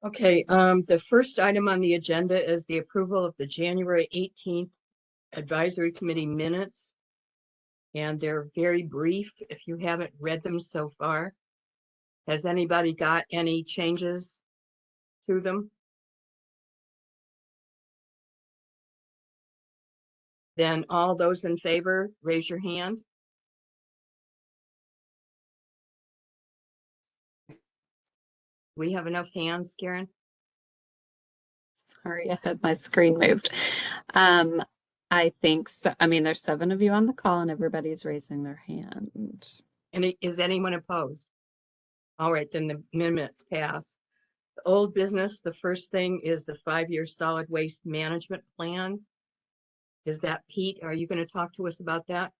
Okay, the first item on the agenda is the approval of the January 18th Advisory Committee minutes. And they're very brief if you haven't read them so far. Has anybody got any changes to them? Then all those in favor, raise your hand. We have enough hands, Karen? Sorry, I had my screen moved. I think so. I mean, there's 7 of you on the call and everybody's raising their hand. And is anyone opposed? All right, then the minutes pass. The old business, the first thing is the 5-year solid waste management plan. Is that Pete? Are you going to talk to us about that?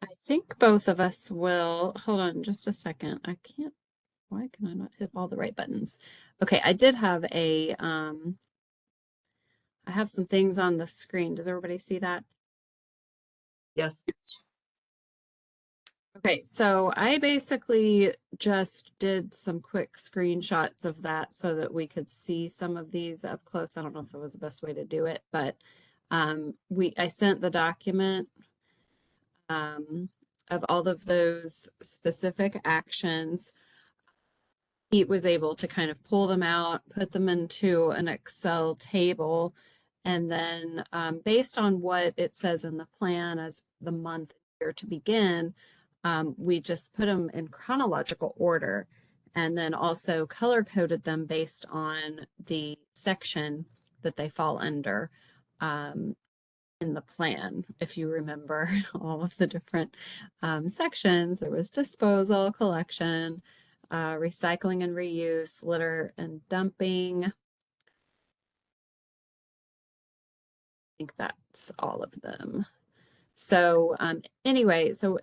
I think both of us will. Hold on just a second. Why can I not hit all the right buttons? Okay, I did have I have some things on the screen. Does everybody see that? Yes. Okay, so I basically just did some quick screenshots of that so that we could see some of these up close. I don't know if it was the best way to do it, but I sent the document of all of those specific actions. Pete was able to kind of pull them out, put them into an Excel table, and then based on what it says in the plan as the month year to begin, we just put them in chronological order and then also color coded them based on the section that they fall under in the plan. If you remember all of the different sections, there was disposal, collection, recycling and reuse, litter and dumping. I think that's all of them. So anyway, so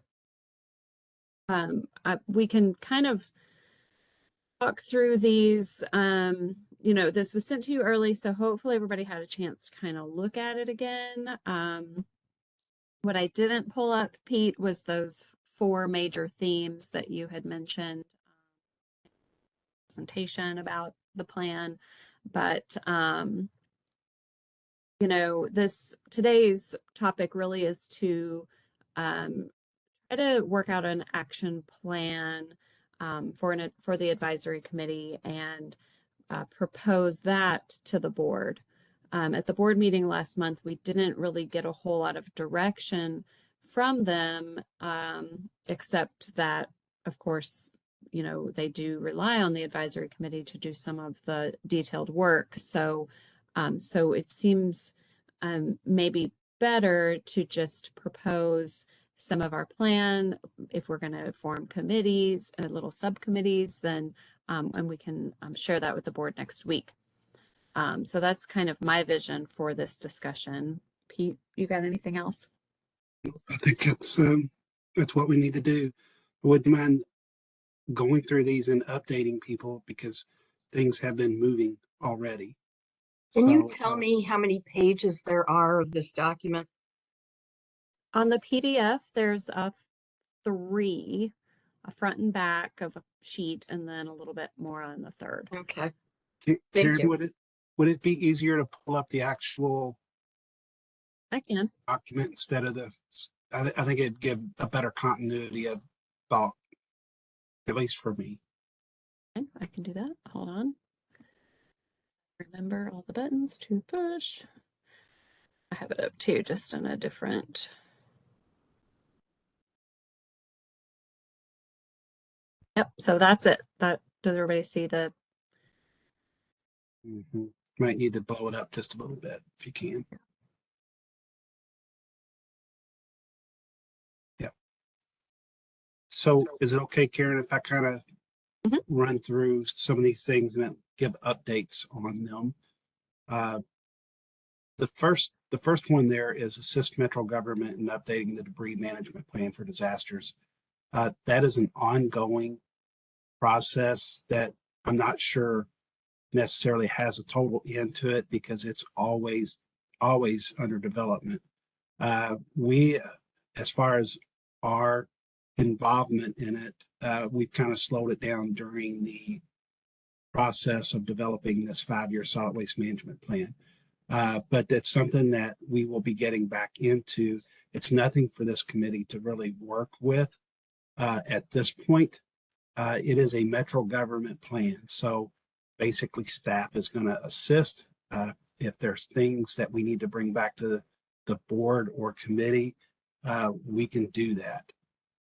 we can kind of talk through these. You know, this was sent to you early, so hopefully everybody had a chance to kind of look at it again. What I didn't pull up, Pete, was those 4 major themes that you had mentioned presentation about the plan, but you know, today's topic really is to try to work out an action plan for the advisory committee and propose that to the board. At the board meeting last month, we didn't really get a whole lot of direction from them, except that, of course, you know, they do rely on the advisory committee to do some of the detailed work. So, so it seems maybe better to just propose some of our plan. If we're going to form committees, little subcommittees, then and we can share that with the board next week. So that's kind of my vision for this discussion. Pete, you got anything else? I think that's what we need to do. I wouldn't mind going through these and updating people because things have been moving already. Can you tell me how many pages there are of this document? On the PDF, there's 3, a front and back of a sheet, and then a little bit more on the third. Okay. Karen, would it be easier to pull up the actual I can document instead of I think it'd give a better continuity of thought, at least for me. I can do that. Hold on. Remember all the buttons to push. I have it up too, just in a different. Yep, so that's it. Does everybody see the? Might need to blow it up just a little bit if you can. Yep. So is it okay, Karen, if I kind of run through some of these things and give updates on them? The first one there is assist Metro government in updating the debris management plan for disasters. That is an ongoing process that I'm not sure necessarily has a total end to it because it's always under development. We, as far as our involvement in it, we've kind of slowed it down during the process of developing this 5-year solid waste management plan. But that's something that we will be getting back into. It's nothing for this committee to really work with at this point. It is a metro government plan. So basically staff is going to assist. If there's things that we need to bring back to the board or committee, we can do that.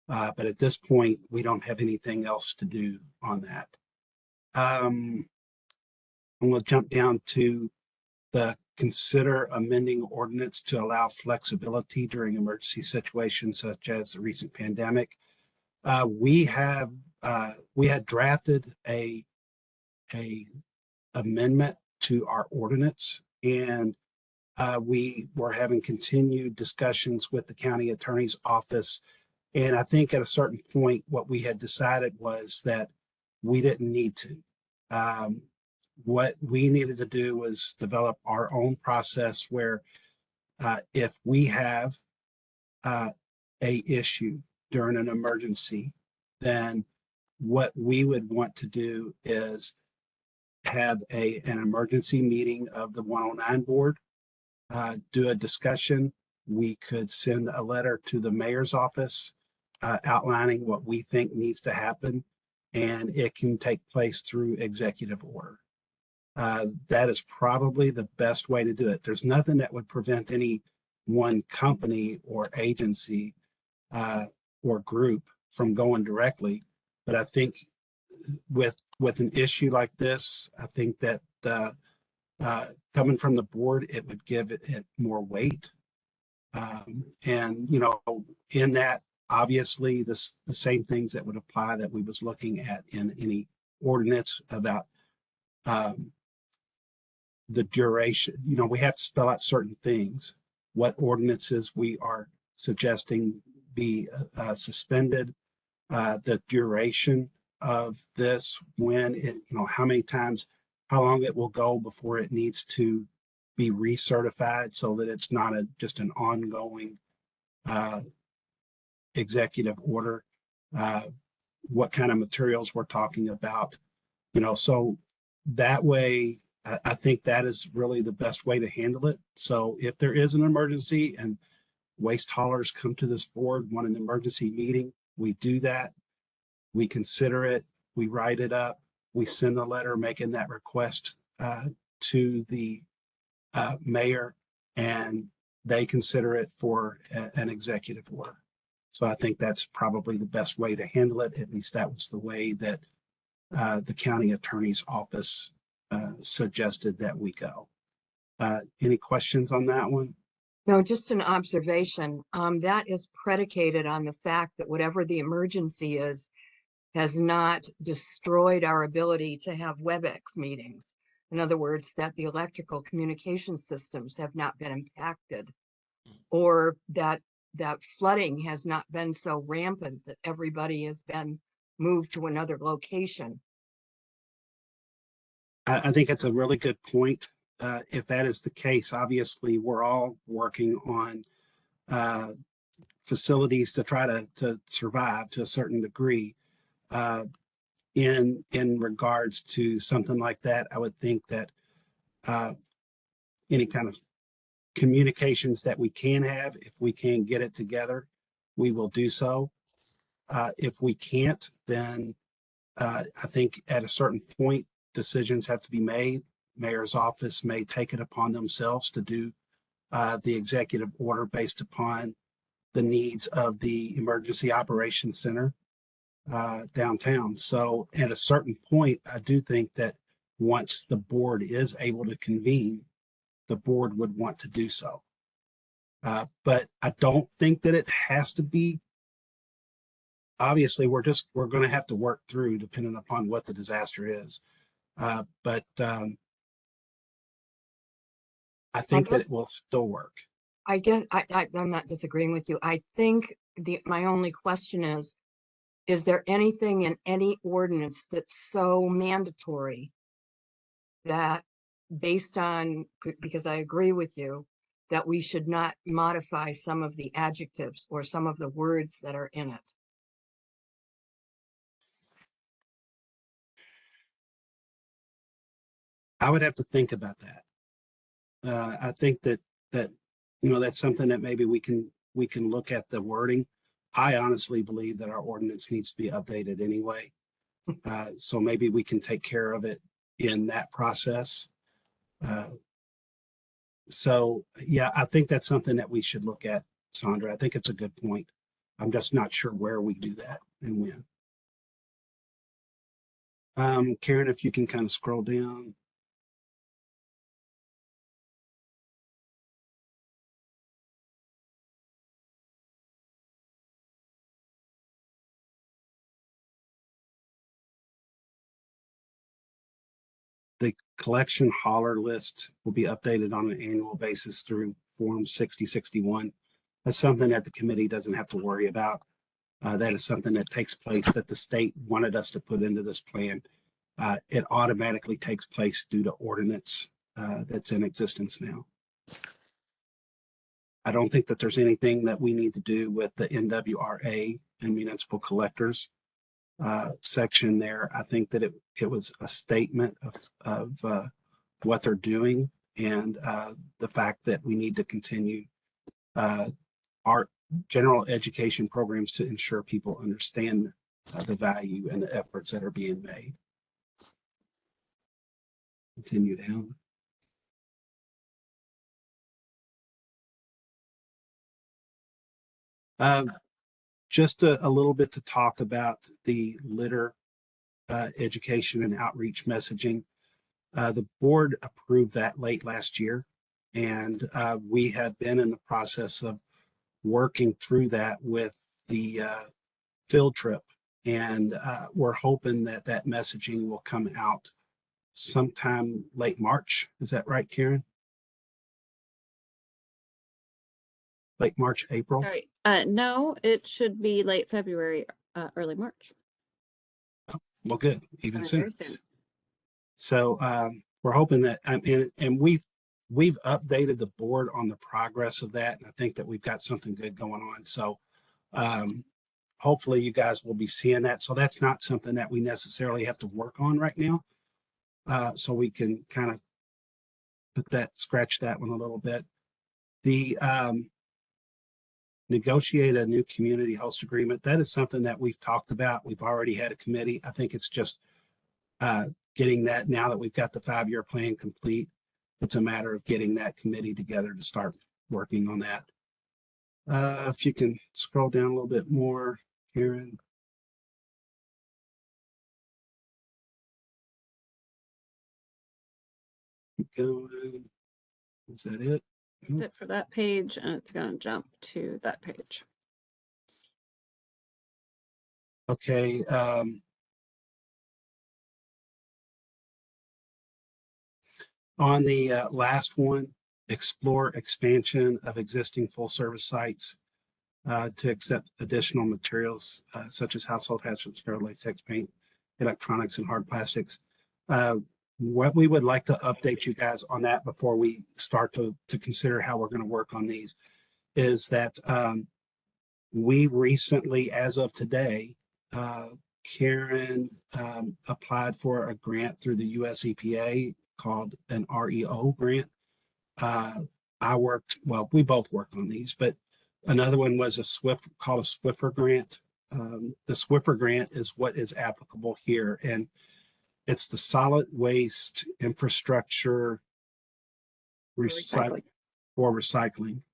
But at this point, we don't have anything else to do on that. I'm going to jump down to the consider amending ordinance to allow flexibility during emergency situations such as the recent pandemic. We had drafted a amendment to our ordinance, and we were having continued discussions with the county attorney's office. And I think at a certain point, what we had decided was that we didn't need to. What we needed to do was develop our own process where if we have a issue during an emergency, then what we would want to do is have an emergency meeting of the 109 board, do a discussion. We could send a letter to the mayor's office outlining what we think needs to happen, and it can take place through executive order. That is probably the best way to do it. There's nothing that would prevent any one company or agency or group from going directly. But I think with an issue like this, I think that coming from the board, it would give it more weight. And, you know, in that, obviously, the same things that would apply that we was looking at in any ordinance about the duration. You know, we have to spell out certain things, what ordinances we are suggesting be suspended, the duration of this, when it, you know, how many times, how long it will go before it needs to be recertified so that it's not just an ongoing executive order, what kind of materials we're talking about, you know, so that way, I think that is really the best way to handle it. So if there is an emergency and waste haulers come to this board, want an emergency meeting, we do that. We consider it, we write it up, we send a letter making that request to the mayor, and they consider it for an executive order. So I think that's probably the best way to handle it. At least that was the way that the county attorney's office suggested that we go. Any questions on that one? No, just an observation. That is predicated on the fact that whatever the emergency is, has not destroyed our ability to have WebEx meetings. In other words, that the electrical communication systems have not been impacted, or that flooding has not been so rampant that everybody has been moved to another location. I think that's a really good point. If that is the case, obviously we're all working on facilities to try to survive to a certain degree. In regards to something like that, I would think that any kind of communications that we can have, if we can get it together, we will do so. If we can't, then I think at a certain point, decisions have to be made. Mayor's office may take it upon themselves to do the executive order based upon the needs of the Emergency Operations Center downtown. So at a certain point, I do think that once the board is able to convene, the board would want to do so. But I don't think that it has to be. Obviously, we're going to have to work through depending upon what the disaster is. But I think that it will still work. I guess I'm not disagreeing with you. I think my only question is there anything in any ordinance that's so mandatory that, based on, because I agree with you, that we should not modify some of the adjectives or some of the words that are in it? I would have to think about that. I think that that's something that maybe we can look at the wording. I honestly believe that our ordinance needs to be updated anyway. So maybe we can take care of it in that process. So yeah, I think that's something that we should look at, Sandra. I think it's a good point. I'm just not sure where we do that and when. Karen, if you can kind of scroll down. The collection hauler list will be updated on an annual basis through Form 6061. That's something that the committee doesn't have to worry about. That is something that takes place that the state wanted us to put into this plan. It automatically takes place due to ordinance that's in existence now. I don't think that there's anything that we need to do with the NWRA and municipal collectors section there. I think that it was a statement of what they're doing and the fact that we need to continue our general education programs to ensure people understand the value and the efforts that are being made. Continue down. Just a little bit to talk about the litter education and outreach messaging. The board approved that late last year, and we have been in the process of working through that with the field trip, and we're hoping that that messaging will come out sometime late March. Is that right, Karen? Late March, April? All right. No, it should be late February, early March. Well, good, even sooner. Very soon. So we're hoping that, and we've updated the board on the progress of that, and I think that we've got something good going on. So hopefully you guys will be seeing that. So that's not something that we necessarily have to work on right now. So we can kind of scratch that one a little bit. The negotiate a new community host agreement. That is something that we've talked about. We've already had a committee. I think it's just getting that now that we've got the 5-year plan complete. It's a matter of getting that committee together to start working on that. If you can scroll down a little bit more, Karen. Keep going. Is that it? That's it for that page, and it's going to jump to that page. Okay. On the last one, explore expansion of existing full service sites to accept additional materials such as household hazardous material, latex paint, electronics, and hard plastics. What we would like to update you guys on that before we start to consider how we're going to work on these is that we recently, as of today, Karen applied for a grant through the US EPA called an REO grant. We both worked on these, but another one was called a Swiffer grant. The Swiffer grant is what is applicable here, and it's the solid waste infrastructure recycling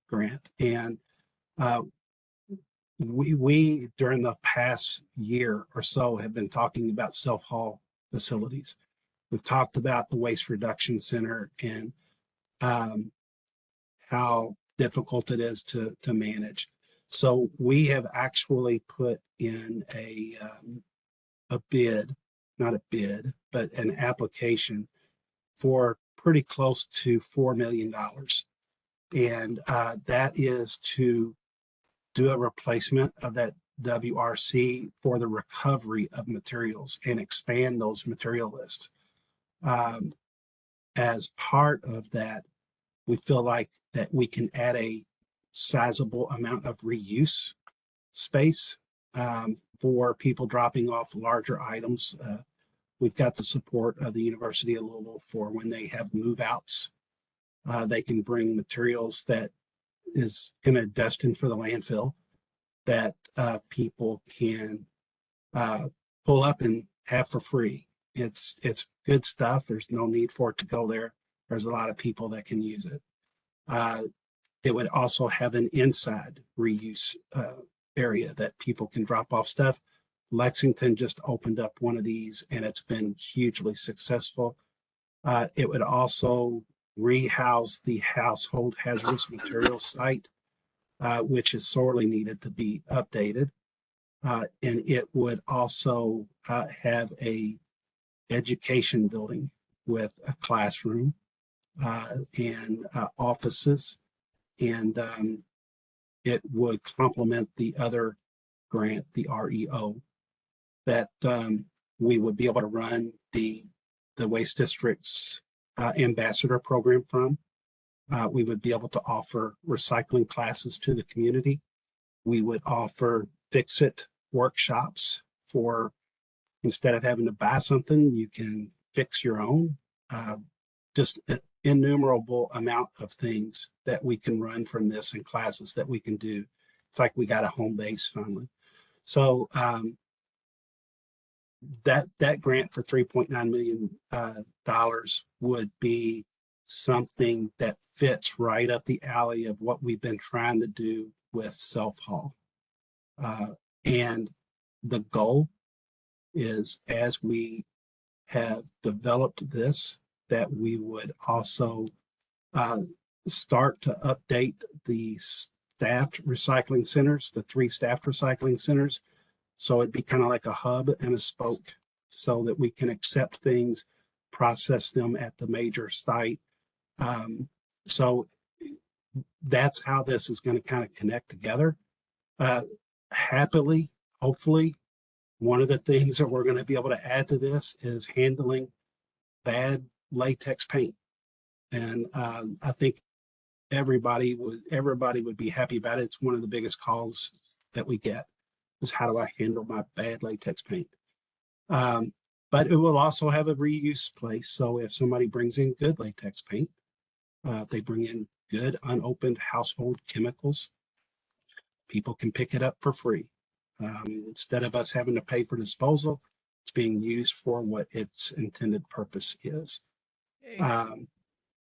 grant. And we during the past year or so have been talking about self-haul facilities. We've talked about the waste reduction center and how difficult it is to manage. So we have actually put in a bid, not a bid, but an application for pretty close to $4 million. And that is to do a replacement of that WRC for the recovery of materials and expand those material lists. As part of that, we feel like that we can add a sizable amount of reuse space for people dropping off larger items, we've got the support of the University of Louisville for when they have move outs. They can bring materials that is going to destined for the landfill that people can pull up and have for free. It's good stuff. There's no need for it to go there. There's a lot of people that can use it. It would also have an inside reuse area that people can drop off stuff. Lexington just opened up one of these and it's been hugely successful. It would also rehouse the household hazardous materials site, which is sorely needed to be updated. And it would also have a education building with a classroom and offices, and it would complement the other grant, the REO, that we would be able to run the Waste District's ambassador program from. We would be able to offer recycling classes to the community. We would offer fix-it workshops for, instead of having to buy something, you can fix your own. Just an innumerable amount of things that we can run from this and classes that we can do. It's like we got a home base finally. So that grant for $3.9 million would be something that fits right up the alley of what we've been trying to do with self-haul. And the goal is, as we have developed this, that we would also start to update the staffed recycling centers, the 3 staffed recycling centers. So it'd be kind of like a hub and a spoke so that we can accept things, process them at the major site. So that's how this is going to kind of connect together. Happily, hopefully, one of the things that we're going to be able to add to this is handling bad latex paint. And I think everybody would be happy about it. It's one of the biggest calls that we get is, how do I handle my bad latex paint? But it will also have a reuse place. So if somebody brings in good latex paint, if they bring in good unopened household chemicals, people can pick it up for free. Instead of us having to pay for disposal, it's being used for what its intended purpose is.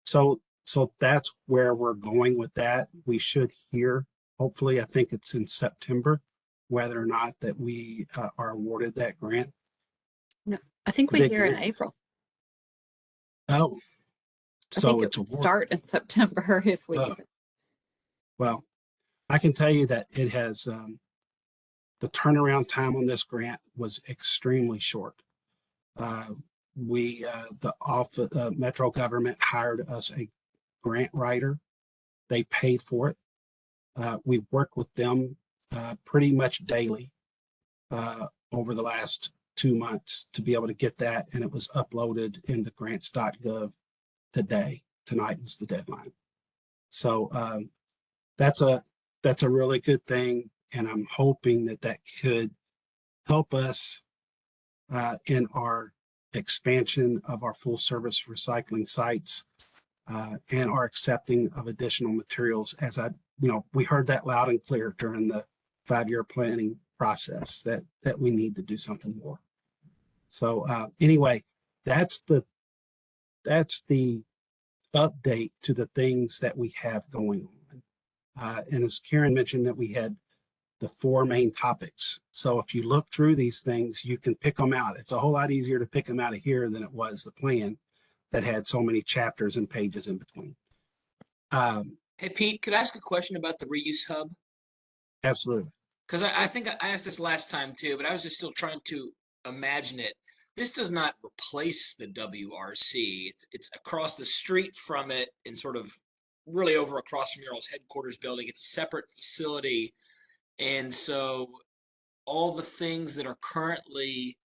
So that's where we're going with that. We should hear, hopefully, I think it's in September, whether or not that we are awarded that grant. No, I think we Big hear in grant. April. Oh, I so think it's it would awarded. start in September if we get it. Well, I can tell you that it has, the turnaround time on this grant was extremely short. The office, Metro government hired us a grant writer. They paid for it. We've worked with them pretty much daily over the last 2 months to be able to get that, and it was uploaded in the grants.gov today. Tonight is the deadline. So that's a really good thing, and I'm hoping that could help us in our expansion of our full service recycling sites and our accepting of additional materials. As we heard that loud and clear during the 5-year planning process that we need to do something more. So anyway, that's the update to the things that we have going on. And as Karen mentioned, that we had the 4 main topics. So if you look through these things, you can pick them out. It's a whole lot easier to pick them out of here than it was the plan that had so many chapters and pages in between. Hey, Pete, could I ask a question about the reuse hub? Absolutely. Because I think I asked this last time too, but I was just still trying to imagine it. This does not replace the WRC. It's across the street from it and sort of really over across from your all's headquarters building. It's a separate facility. And so all the things that are currently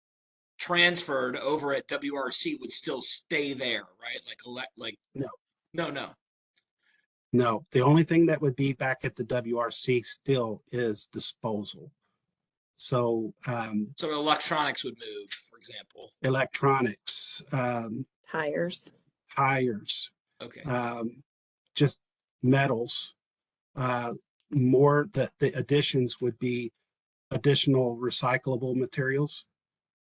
transferred over at WRC would still stay there, right? No, the only thing that would be back at the WRC still is disposal. So So electronics would move, for example. electronics, Tires. tires, Okay. just metals. More the additions would be additional recyclable materials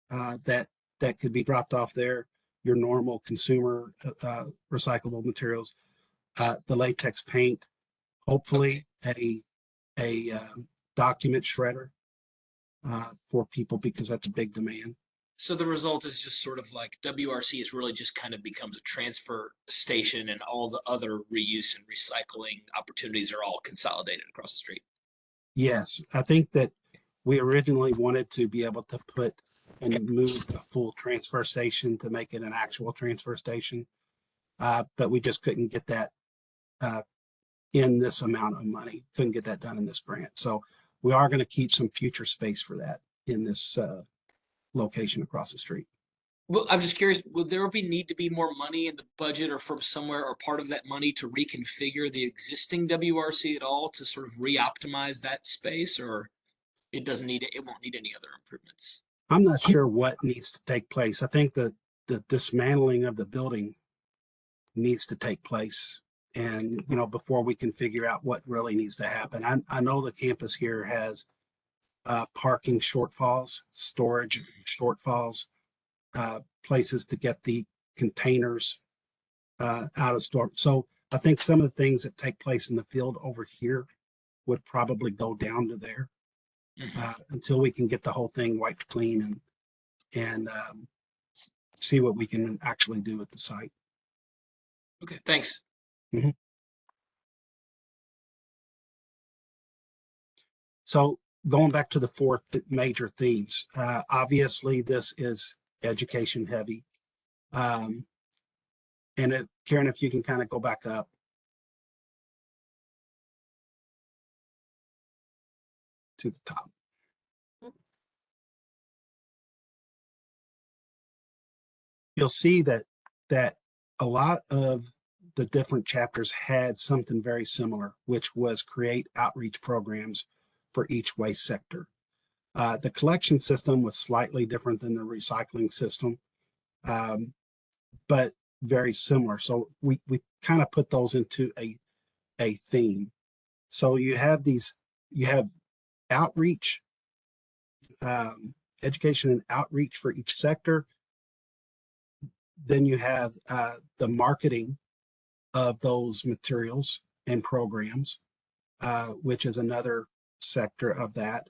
that could be dropped off there. Your normal consumer recyclable materials, the latex paint, hopefully a document shredder for people because that's a big demand. So the result is just sort of like WRC is really just kind of becomes a transfer station, and all the other reuse and recycling opportunities are all consolidated across the street. Yes, I think that we originally wanted to be able to put and move the full transfer station to make it an actual transfer station. But we just couldn't get that in this amount of money. Couldn't get that done in this grant. So we are going to keep some future space for that in this location across the street. Well, I'm just curious, would there need to be more money in the budget or from somewhere or part of that money to reconfigure the existing WRC at all to sort of re-optimize that space, or it doesn't need it won't need any other improvements? I'm not sure what needs to take place. I think that the dismantling of the building needs to take place. And, before we can figure out what really needs to happen. I know the campus here has parking shortfalls, storage shortfalls, places to get the containers out of store. So I think some of the things that take place in the field over here would probably go down to there until we can get the whole thing wiped clean and see what we can actually do at the site. Okay, thanks. So going back to the four major themes, obviously this is education heavy. And Karen, if you can kind of go back up. To the top. You'll see that a lot of the different chapters had something very similar, which was create outreach programs for each waste sector. The collection system was slightly different than the recycling system, but very similar. So we kind of put those into a theme. So you have outreach, education and outreach for each sector. Then you have the marketing of those materials and programs, which is another sector of that.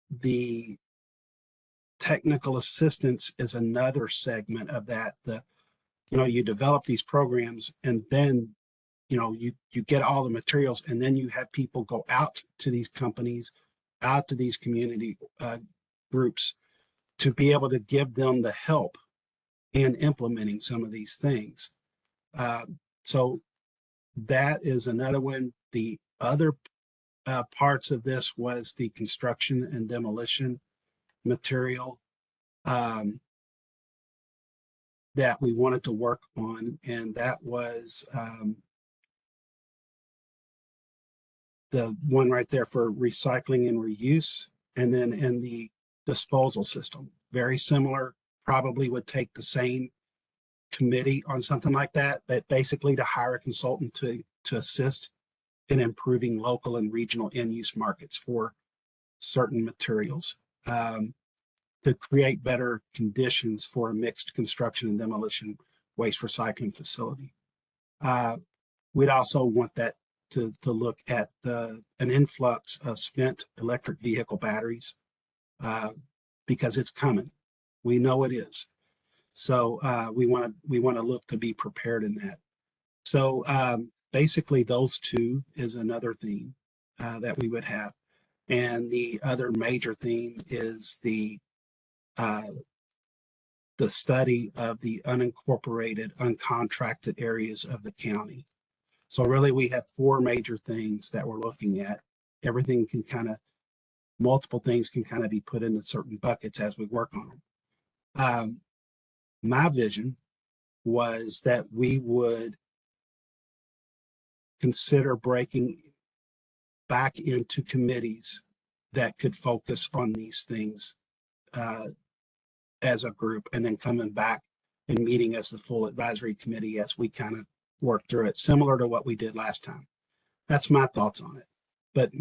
The technical assistance is another segment of that. You develop these programs and then you get all the materials, and then you have people go out to these companies, out to these community groups to be able to give them the help in implementing some of these things. So that is another one. The other parts of this was the construction and demolition material that we wanted to work on, and that was the one right there for recycling and reuse, and then in the disposal system. Very similar, probably would take the same committee on something like that, but basically to hire a consultant to assist in improving local and regional end use markets for certain materials, to create better conditions for a mixed construction and demolition waste recycling facility. We'd also want that to look at an influx of spent electric vehicle batteries because it's coming. We know it is. So we want to look to be prepared in that. So basically those two is another theme that we would have. And the other major theme is the study of the unincorporated, uncontracted areas of the county. So really we have four major things that we're looking at. Everything can multiple things can kind of be put into certain buckets as we work on them. My vision was that we would consider breaking back into committees that could focus on these things as a group, and then coming back and meeting as the full advisory committee as we kind of work through it, similar to what we did last time. That's my thoughts on it. But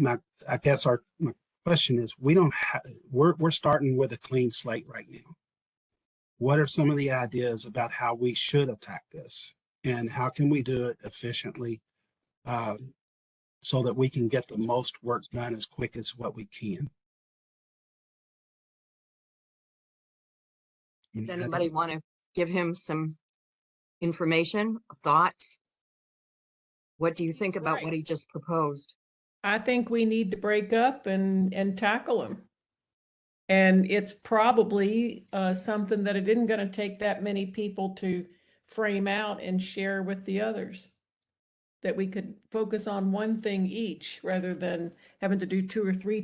I guess my question is, we're starting with a clean slate right now. What are some of the ideas about how we should attack this, and how can we do it efficiently so that we can get the most work done as quick as what we can? Does anybody want to give him some information, thoughts? What do you think about Right. what he just proposed? I think we need to break up and tackle them. And it's probably something that it isn't going to take that many people to frame out and share with the others. That we could focus on one thing each rather than having to do 2 or 3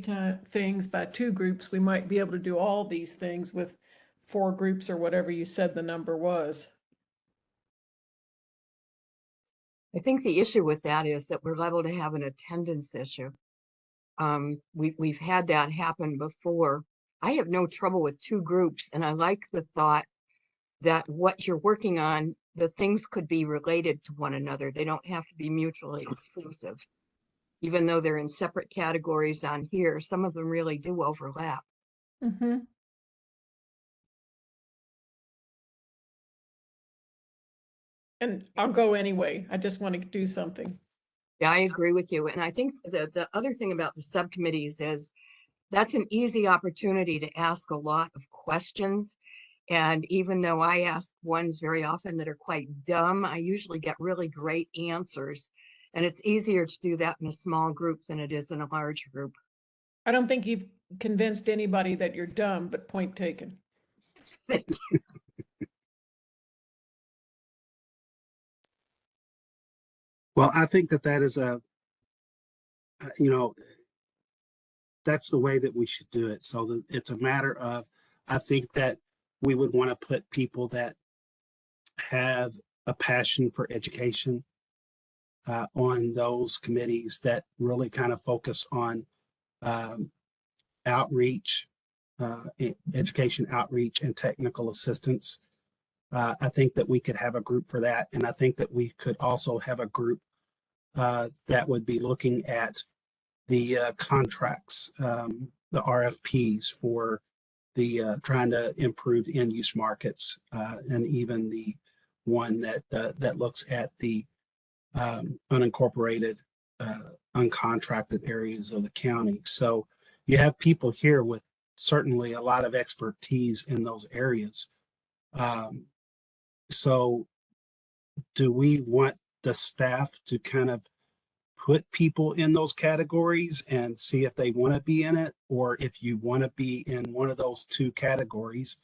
things by 2 groups. We might be able to do all these things with 4 groups or whatever you said the number was. I think the issue with that is that we're liable to have an attendance issue. We've had that happen before. I have no trouble with 2 groups, and I like the thought that what you're working on, the things could be related to one another. They don't have to be mutually exclusive. Even though they're in separate categories on here, some of them really do overlap. Mm-hmm. And I'll go anyway. I just want to do something. Yeah, I agree with you. And I think the other thing about the subcommittees is that's an easy opportunity to ask a lot of questions. And even though I ask ones very often that are quite dumb, I usually get really great answers. And it's easier to do that in a small group than it is in a large group. I don't think you've convinced anybody that you're dumb, but point taken. Well, I think that is that's the way that we should do it. So that it's a matter of, I think that we would want to put people that have a passion for education on those committees that really kind of focus on outreach, education outreach, and technical assistance. I think that we could have a group for that. And I think that we could also have a group that would be looking at the contracts, the RFPs for the trying to improve end use markets, and even the one that looks at the unincorporated, uncontracted areas of the county. So you have people here with certainly a lot of expertise in those areas. So do we want the staff to kind of put people in those categories and see if they want to be in it? Or if you want to be in one of those 2 categories,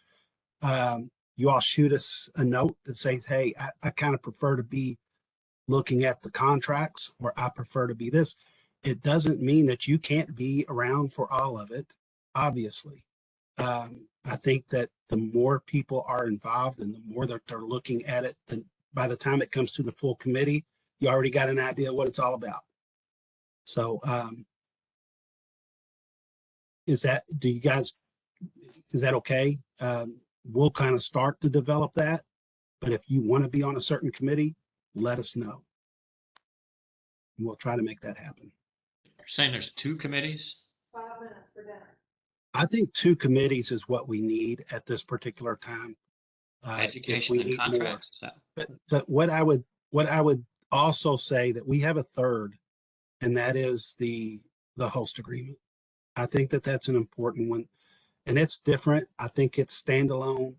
you all shoot us a note that says, hey, I kind of prefer to be looking at the contracts, or I prefer to be this. It doesn't mean that you can't be around for all of it, obviously. I think that the more people are involved and the more that they're looking at it, then by the time it comes to the full committee, you already got an idea what it's all about. So is that okay? We'll kind of start to develop that, but if you want to be on a certain committee, let us know. And we'll try to make that happen. You're saying there's 2 committees? 5 minutes for dinner. I think 2 committees is what we need at this particular time. If Education we and need more. contracts? Is that- But what I would also say that we have a third, and that is the host agreement. I think that that's an important one, and it's different. I think it's standalone.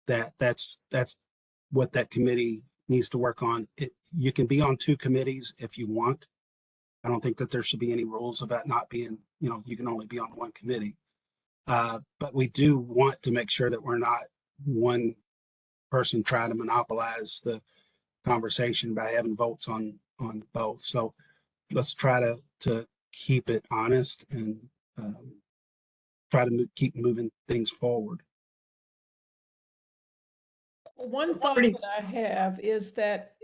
That's what that committee needs to work on. You can be on 2 committees if you want. I don't think that there should be any rules about not being, you can only be on 1 committee. But we do want to make sure that we're not one person trying to monopolize the conversation by having votes on both. So let's try to keep it honest and try to keep moving things forward. One thought that I have is that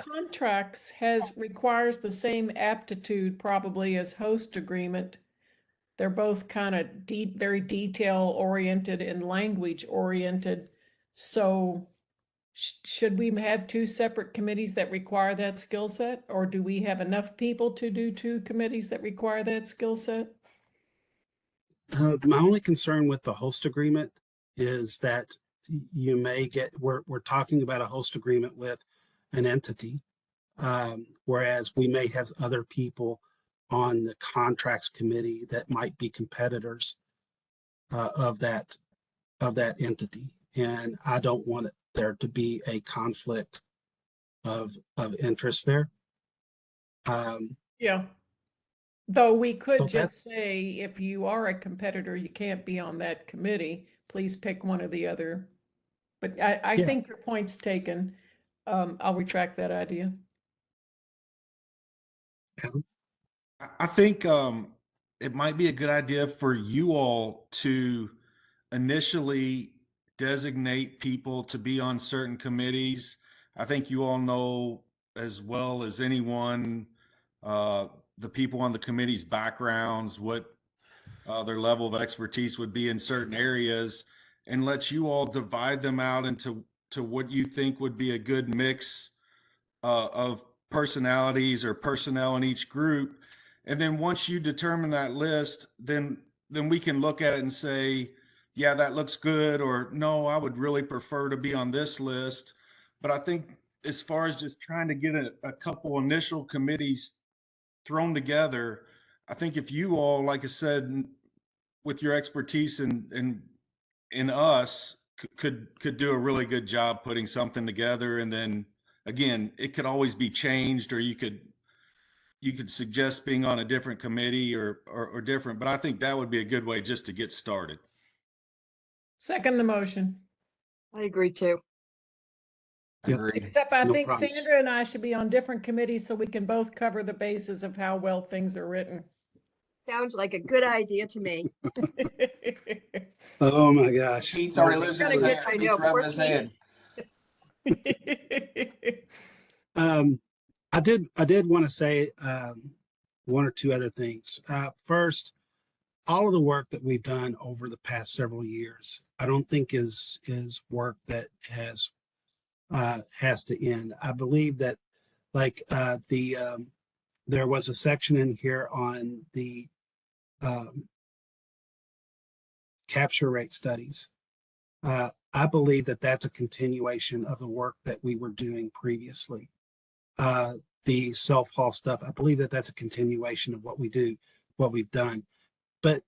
contracts requires the same aptitude probably as host agreement They're both kind of very detail oriented and language oriented. So should we have two separate committees that require that skill set? Or do we have enough people to do two committees that require that skill set? My only concern with the host agreement is that you may get, we're talking about a host agreement with an entity. Whereas we may have other people on the contracts committee that might be competitors of that entity. And I don't want there to be a conflict of interest there. Yeah. Though we could So just say, if you are a competitor, you can't be on that committee. Please pick one or the other. But I Yeah. think your point's taken. I'll retract that idea. I think it might be a good idea for you all to initially designate people to be on certain committees. I think you all know as well as anyone the people on the committee's backgrounds, what their level of expertise would be in certain areas, and let you all divide them out into what you think would be a good mix of personalities or personnel in each group. And then once you determine that list, then we can look at it and say, yeah, that looks good, or no, I would really prefer to be on this list. But I think as far as just trying to get a couple initial committees thrown together, I think if you all, like I said, with your expertise in us, could do a really good job putting something together. And then again, it could always be changed, or you could suggest being on a different committee or different, but I think that would be a good way just to get started. Second the motion. I agree too. Yep. Agreed. Except I No think problem. Sandra and I should be on different committees so we can both cover the bases of how well things are written. Sounds like a good idea to me. Oh my gosh. Pete's already There we losing go. his Gotta hair. get- I Pete's know, poor rubbing his Pete. head. I did want to say one or two other things. First, all of the work that we've done over the past several years, I don't think is work that has to end. I believe that like there was a section in here on the capture rate studies. I believe that that's a continuation of the work that we were doing previously. The self-haul stuff, I believe that that's a continuation of what we've done. But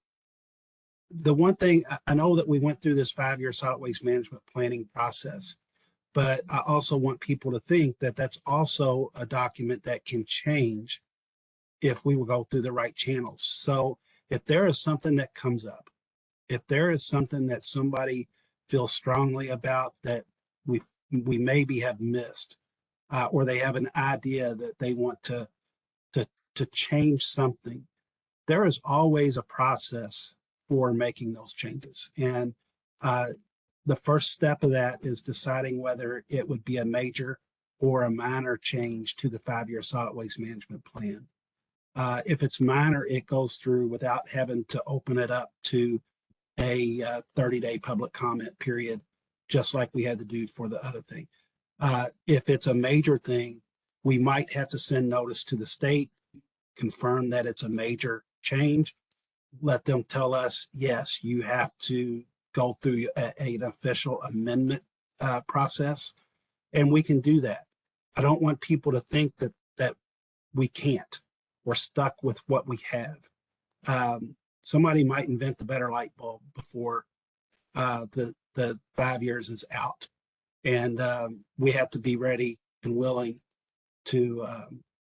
the one thing, I know that we went through this 5-year solid waste management planning process, but I also want people to think that that's also a document that can change if we will go through the right channels. So if there is something that comes up, if there is something that somebody feels strongly about that we maybe have missed, or they have an idea that they want to change something, there is always a process for making those changes. And the first step of that is deciding whether it would be a major or a minor change to the 5-year solid waste management plan. If it's minor, it goes through without having to open it up to a 30-day public comment period, just like we had to do for the other thing. If it's a major thing, we might have to send notice to the state, confirm that it's a major change, let them tell us, yes, you have to go through an official amendment process, and we can do that. I don't want people to think that we can't. We're stuck with what we have. Somebody might invent the better light bulb before the 5 years is out. And we have to be ready and willing to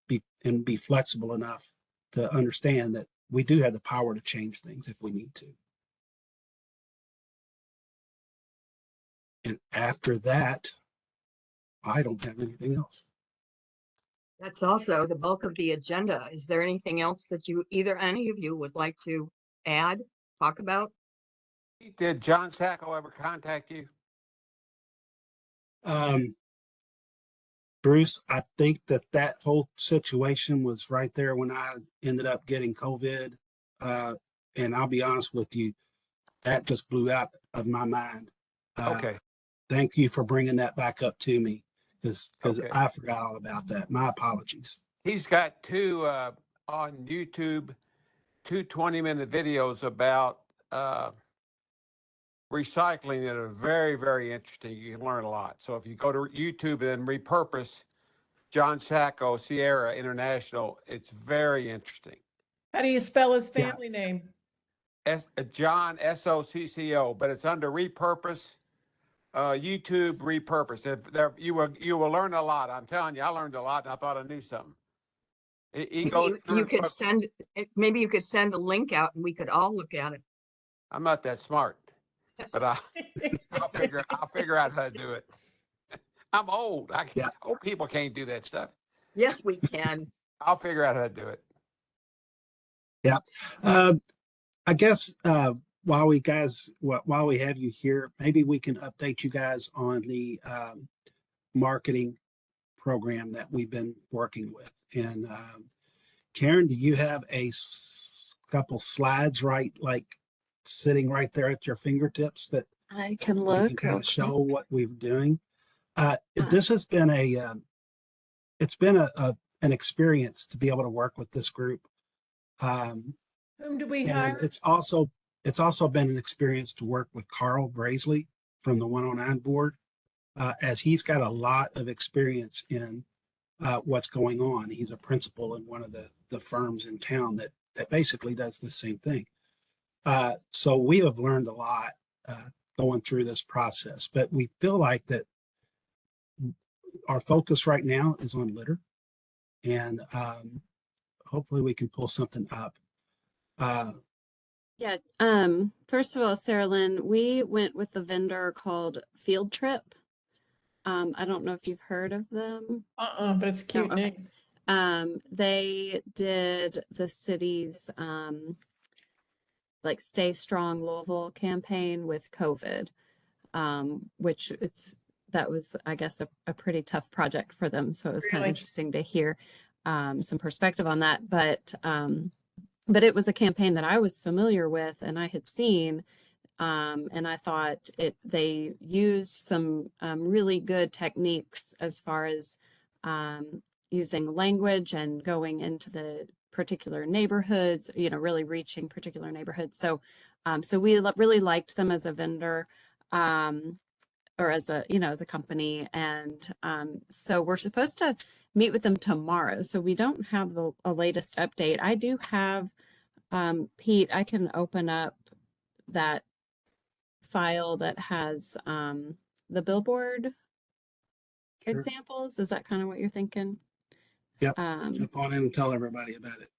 be flexible enough to understand that we do have the power to change things if we need to. And after that, I don't have anything else. That's also the bulk of the agenda. Is there anything else that any of you would like to add, talk about? Did John Sacco ever contact you? Bruce, I think that whole situation was right there when I ended up getting COVID. and I'll be honest with you, that just blew out of my mind. Okay, Thank you for bringing that back up to me because Okay. I forgot all about that. My apologies. he's got two on YouTube, two 20-minute videos about recycling that are very, very interesting. You can learn a lot. So if you go to YouTube and repurpose John Sacco Sierra International, it's very interesting. How do you spell his Yeah. family name? John Socco, but it's under repurpose. YouTube repurpose. If there, you will learn a lot. I'm telling you, I learned a lot, and I thought I knew something. He goes You through. could send, maybe you could send a link out and we could all look at it. I'm not that smart, but I'll figure out how to do it. I'm old. Yeah. Old people can't do that stuff. Yes, we can. I'll figure out how to do it. I guess while we have you here, maybe we can update you guys on the marketing program that we've been working with. And Karen, do you have a couple slides sitting right there at your fingertips that I can we look. can kind real of show quick. what we're doing? This has been it's been an experience to be able to work with this group. Whom do we And hire? it's also been an experience to work with Carl Braisley from the 109 board, as he's got a lot of experience in what's going on. He's a principal in one of the firms in town that basically does the same thing. So we have learned a lot going through this process, but we feel like that our focus right now is on litter, and hopefully we can pull something up. Yeah. First of all, Sarah Lynn, we went with the vendor called Field Trip. I don't know if you've heard of them. But it's a cute okay. name. They did the city's like Stay Strong Louisville campaign with COVID, which that was, I guess, a pretty tough project for them. So it was kind of Really? interesting to hear some perspective on that. But it was a campaign that I was familiar with and I had seen. And I thought they used some really good techniques as far as using language and going into the particular neighborhoods, really reaching particular neighborhoods. So we really liked them as a vendor, or as a company. And so we're supposed to meet with them tomorrow. So we don't have a latest update. I do have, Pete, I can open up that file that has the billboard Sure. examples. Is that kind of what you're thinking? Yep. Jump on in and tell everybody about it.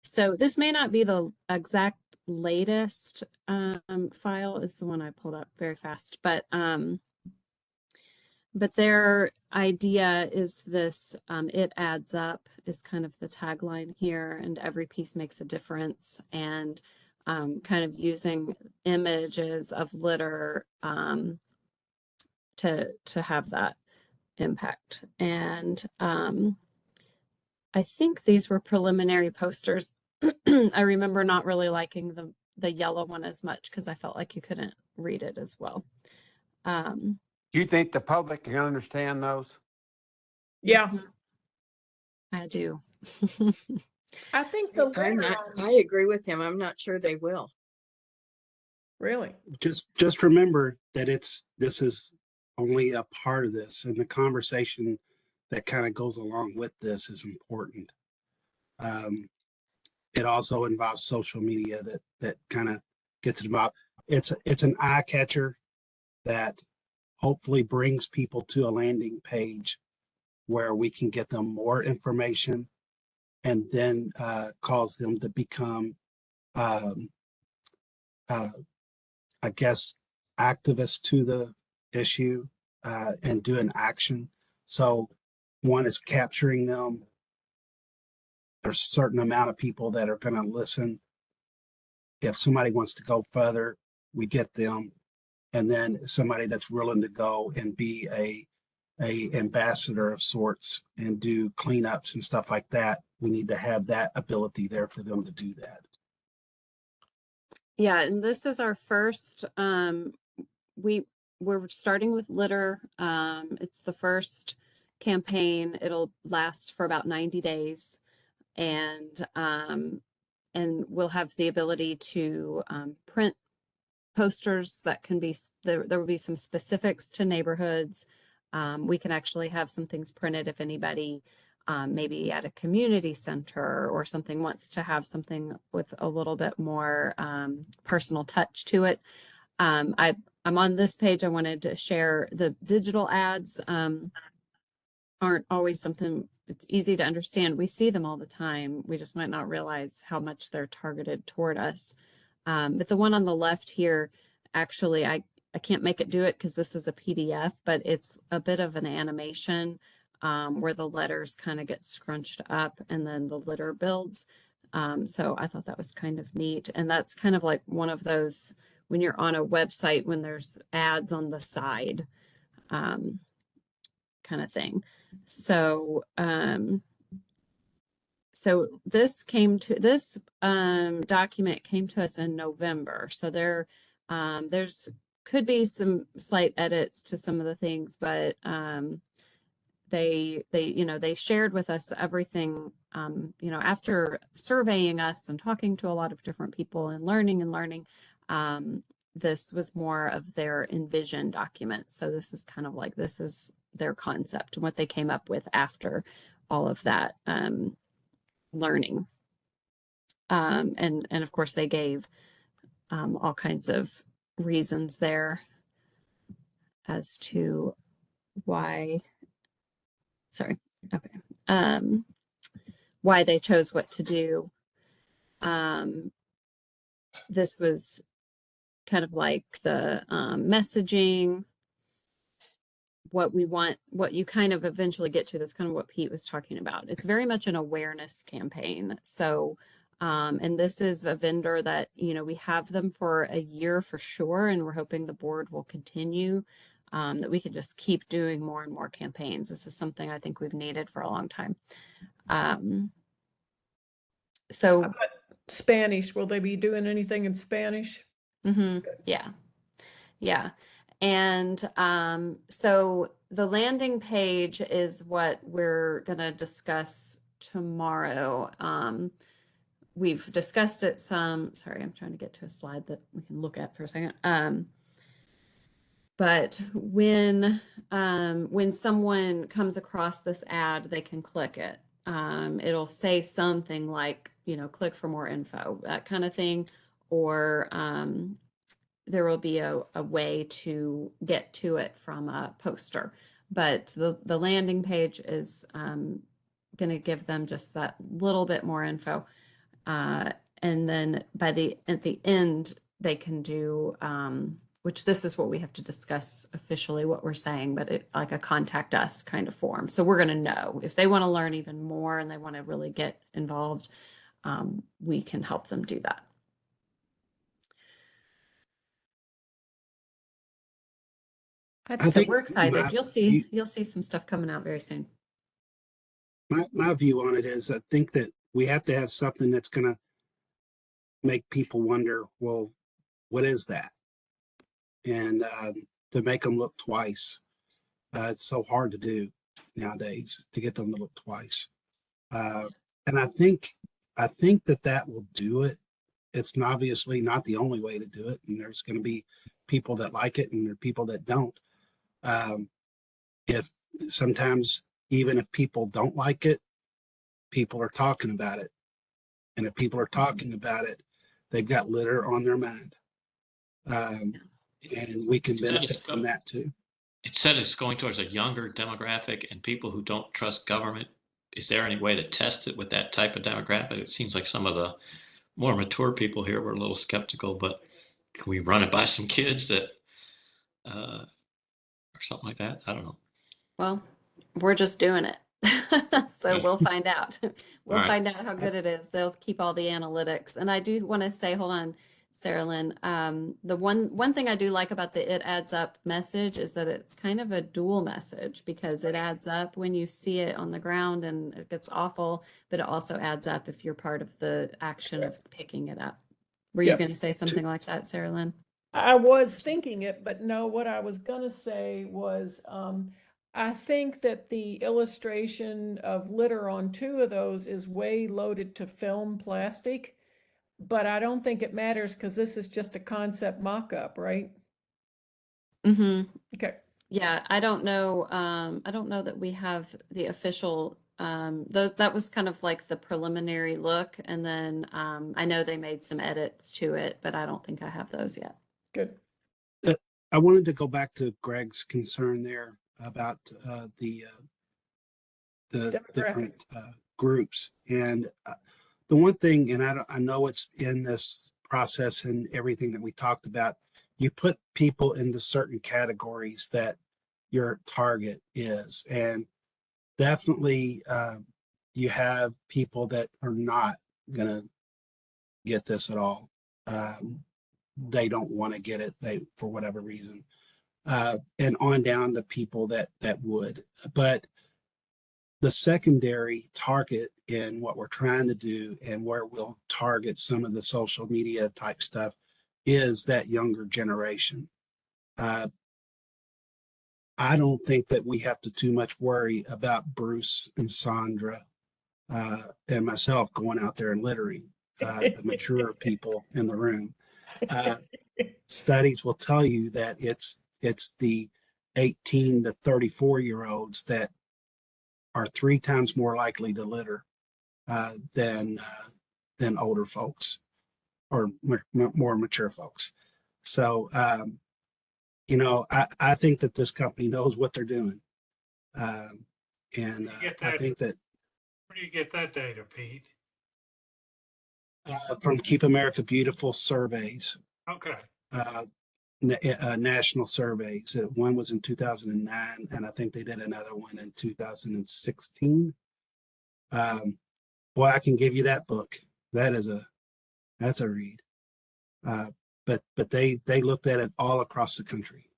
So this may not be the exact latest file, is the one I pulled up very fast, but their idea is this, it adds up is kind of the tagline here, and every piece makes a difference, and kind of using images of litter to have that impact. And I think these were preliminary posters. I remember not really liking the yellow one as much because I felt like you couldn't read it as well. Do you think the public can understand those? Yeah, I do. I think the I'm litter not, on- I agree with him. I'm not sure they will. really. Just remember that this is only a part of this, and the conversation that kind of goes along with this is important. It also involves social media that kind of gets involved. It's an eye catcher that hopefully brings people to a landing page where we can get them more information and then cause them to become, I guess, activists to the issue and do an action. So one is capturing them. There's a certain amount of people that are going to listen. If somebody wants to go further, we get them. And then somebody that's willing to go and be a ambassador of sorts and do cleanups and stuff like that. We need to have that ability there for them to do that. Yeah, and this is our first, we're starting with litter. It's the first campaign. It'll last for about 90 days. And we'll have the ability to print posters that can be, there will be some specifics to neighborhoods. We can actually have some things printed if anybody maybe at a community center or something wants to have something with a little bit more personal touch to it. I'm on this page. I wanted to share the digital ads aren't always something it's easy to understand. We see them all the time. We just might not realize how much they're targeted toward us. But the one on the left here, actually, I can't make it do it because this is a PDF, but it's a bit of an animation where the letters kind of get scrunched up and then the litter builds. So I thought that was kind of neat. And that's kind of like one of those when you're on a website when there's ads on the side kind of thing. So so this document came to us in November. So there's could be some slight edits to some of the things, but they shared with us everything, after surveying us and talking to a lot of different people and learning, this was more of their envision document. So this is kind of like, this is their concept and what they came up with after all of that learning. And of course they gave all kinds of reasons there as to why, why they chose what to do. This was kind of like the messaging, what we want, what you kind of eventually get to. That's kind of what Pete was talking about. It's very much an awareness campaign. So, and this is a vendor that, we have them for a year for sure. And we're hoping the board will continue, that we can just keep doing more and more campaigns. This is something I think we've needed for a long time. So Spanish, will they be doing anything in Spanish? yeah. And so the landing page is what we're going to discuss tomorrow. We've discussed it some. Sorry, I'm trying to get to a slide that we can look at for a second. But when someone comes across this ad, they can click it. It'll say something like, click for more info, that kind of thing, or there will be a way to get to it from a poster. But the landing page is going to give them just that little bit more info. And then at the end, they can do, which this is what we have to discuss officially what we're saying, but it like a contact us kind of form. So we're going to know if they want to learn even more and they want to really get involved, we can help them do that. I So think we're excited. You'll see some stuff coming out very soon. My view on it is I think that we have to have something that's going to make people wonder, well, what is that? And to make them look twice. It's so hard to do nowadays to get them to look twice. And I think that will do it. It's obviously not the only way to do it. And there's going to be people that like it and there are people that don't. If sometimes, even if people don't like it, people are talking about it. And if people are talking about it, they've got litter on their mind. And we can benefit from that too. It said it's going towards a younger demographic and people who don't trust government. Is there any way to test it with that type of demographic? It seems like some of the more mature people here were a little skeptical, but can we run it by some kids that, or something like that? I don't know. Well, we're just doing it. So we'll find out. We'll All right. find out how good it is. They'll keep all the analytics. And I do want to say, hold on, Sarah Lynn. The one thing I do like about the It Adds Up message is that it's kind of a dual message because it adds up when you see it on the ground and it gets awful, but it also adds up if you're part of the action of picking it up. Were you Yep. going to say something like that, Sarah Lynn? I was thinking it, but no, what I was gonna say was, I think that the illustration of litter on 2 of those is way loaded to film plastic. But I don't think it matters because this is just a concept mock-up, right? Mm-hmm. Okay. Yeah, I don't know. I don't know that we have the official, that was kind of like the preliminary look. And then, I know they made some edits to it, but I don't think I have those yet. Good. I wanted to go back to Greg's concern there about the Demographic. different groups. And the one thing, and I know it's in this process and everything that we talked about, you put people into certain categories that your target is. And definitely you have people that are not going to get this at all. They don't want to get it, for whatever reason, and on down to people that would. But the secondary target in what we're trying to do and where we'll target some of the social media type stuff is that younger generation. I don't think that we have to too much worry about Bruce and Sandra and myself going out there and littering the mature people in the room. Studies will tell you that it's the 18 to 34-year-olds that are 3 times more likely to litter than older folks or more mature folks. So, I think that this company knows what they're doing. And I think that Where do you get that data, Pete? from Keep America Beautiful surveys, Okay. national surveys. One was in 2009, and I think they did another one in 2016. Boy, I can give you that book. That's a read. But they looked at it all across the country.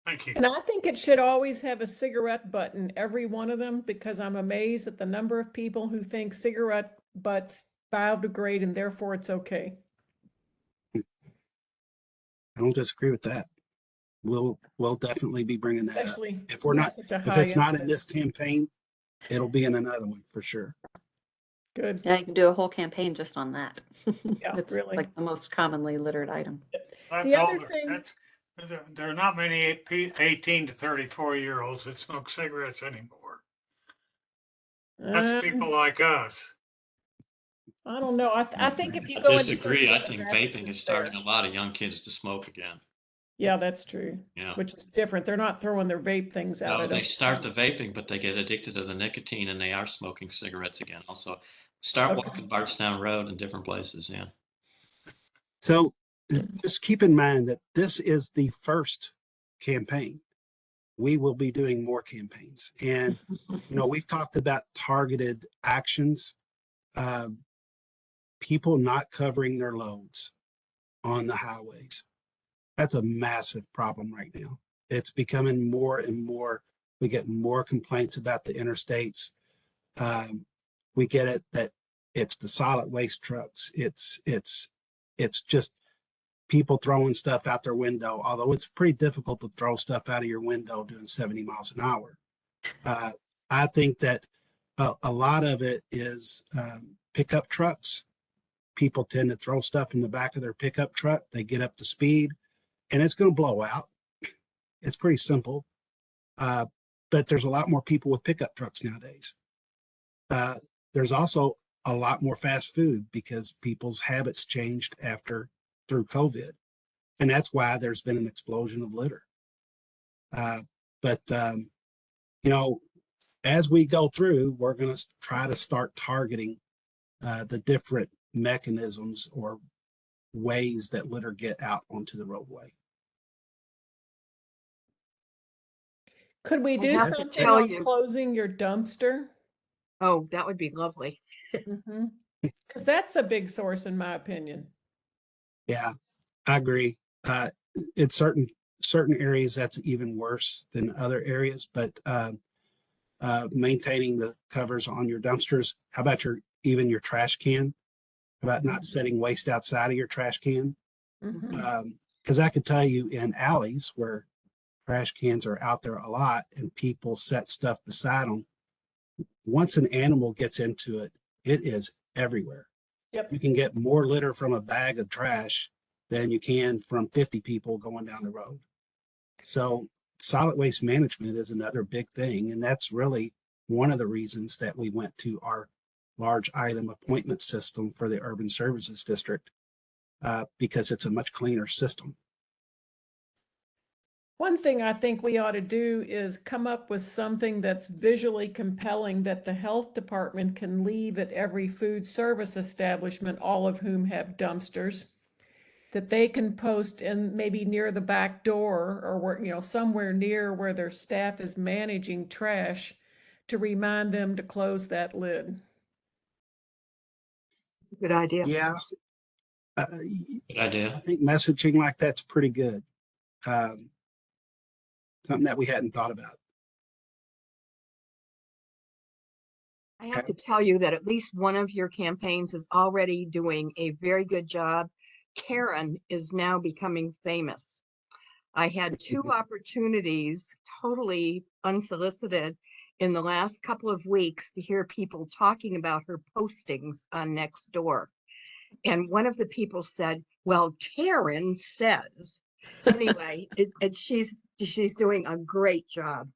Thank you. And I think it should always have a cigarette butt in every one of them because I'm amazed at the number of people who think cigarette butts biodegrade and therefore it's okay. I don't disagree with that. We'll definitely be bringing that up. Especially If we're not, such a if high it's not in incidence. this campaign, it'll be in another one for sure. Good. Yeah, you can do a whole campaign just on that. Yeah, It's really. like the most commonly littered item. That's The all. other thing- There are not many 18 to 34-year-olds that smoke cigarettes anymore. That's people like us. I don't know. I think if you go I into disagree. I certain think demographics, vaping is it's starting there. a lot of young kids to smoke again. Yeah, that's true. Yeah. Which is different. They're not throwing their vape things out. No, I they don't start the think. vaping, but they get addicted to the nicotine and they are smoking cigarettes again. Also, start Okay. walking Bardstown Road and different places. Yeah. So just keep in mind that this is the first campaign. We will be doing more campaigns. And, we've talked about targeted actions, people not covering their loads on the highways. That's a massive problem right now. It's becoming more and more. We get more complaints about the interstates. We get it that it's the solid waste trucks. It's just people throwing stuff out their window, although it's pretty difficult to throw stuff out of your window doing 70 miles an hour. I think that a lot of it is pickup trucks. People tend to throw stuff in the back of their pickup truck. They get up to speed and it's going to blow out. It's pretty simple. But there's a lot more people with pickup trucks nowadays. There's also a lot more fast food because people's habits changed through COVID. And that's why there's been an explosion of litter. But as we go through, we're going to try to start targeting the different mechanisms or ways that litter get out onto the roadway. Could we I do have to something tell on you- closing your dumpster? Oh, that would be lovely. Because that's a big source in my opinion. Yeah, I agree. In certain areas, that's even worse than other areas, but maintaining the covers on your dumpsters. How about your trash can? about not setting waste outside of your trash can. Mhm. Because I could tell you in alleys where trash cans are out there a lot and people set stuff beside them, once an animal gets into it, it is everywhere. Yep. You can get more litter from a bag of trash than you can from 50 people going down the road. So solid waste management is another big thing. And that's really one of the reasons that we went to our large item appointment system for the Urban Services District, because it's a much cleaner system. One thing I think we ought to do is come up with something that's visually compelling that the health department can leave at every food service establishment, all of whom have dumpsters, that they can post in maybe near the back door or where, you know, somewhere near where their staff is managing trash to remind them to close that lid. Good idea. Yeah. Good idea. I think messaging like that's pretty good. Something that we hadn't thought about. I have to tell you that at least one of your campaigns is already doing a very good job. Karen is now becoming famous. I had two opportunities, totally unsolicited, in the last couple of weeks to hear people talking about her postings on Nextdoor. And one of the people said, well, Karen says. Anyway, she's doing a great job.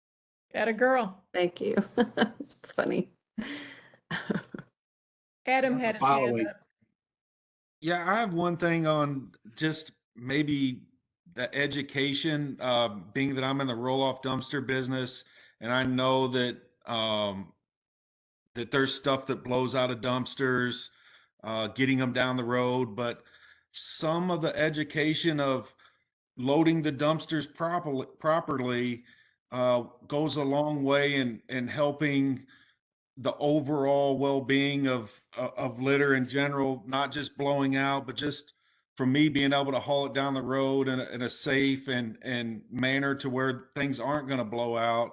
Atta girl. Thank you. It's funny. Adam That's a had his hand following. up. Yeah, I have one thing on just maybe the education, being that I'm in the roll-off dumpster business, and I know that that there's stuff that blows out of dumpsters, getting them down the road, but some of the education of loading the dumpsters properly goes a long way in helping the overall well-being of litter in general, not just blowing out, but just for me being able to haul it down the road in a safe and manner to where things aren't going to blow out.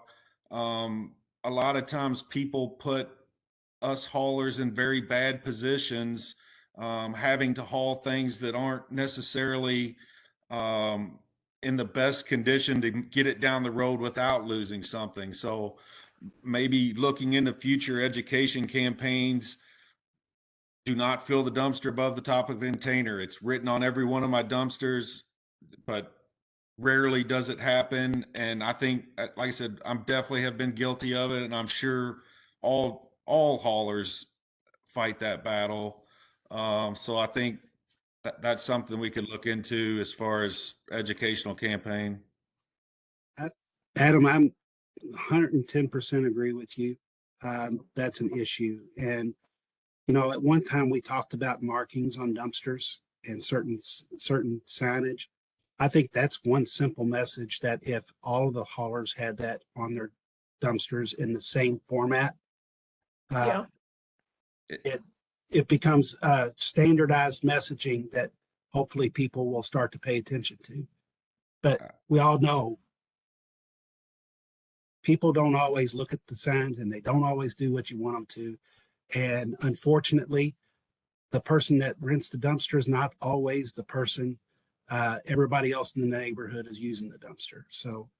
A lot of times people put us haulers in very bad positions, having to haul things that aren't necessarily in the best condition to get it down the road without losing something. So maybe looking into future education campaigns, do not fill the dumpster above the top of the container. It's written on every one of my dumpsters, but rarely does it happen. And I think, like I said, I'm definitely have been guilty of it, and I'm sure all haulers fight that battle. So I think that's something we could look into as far as educational campaign. Adam, I'm 110% agree with you. That's an issue. And, you know, at one time we talked about markings on dumpsters and certain signage. I think that's one simple message that if all of the haulers had that on their dumpsters in the same format, Yeah. it becomes standardized messaging that hopefully people will start to pay attention to. But we all know people don't always look at the signs and they don't always do what you want them to. And unfortunately, the person that rents the dumpster is not always the person everybody else in the neighborhood is using the dumpster. So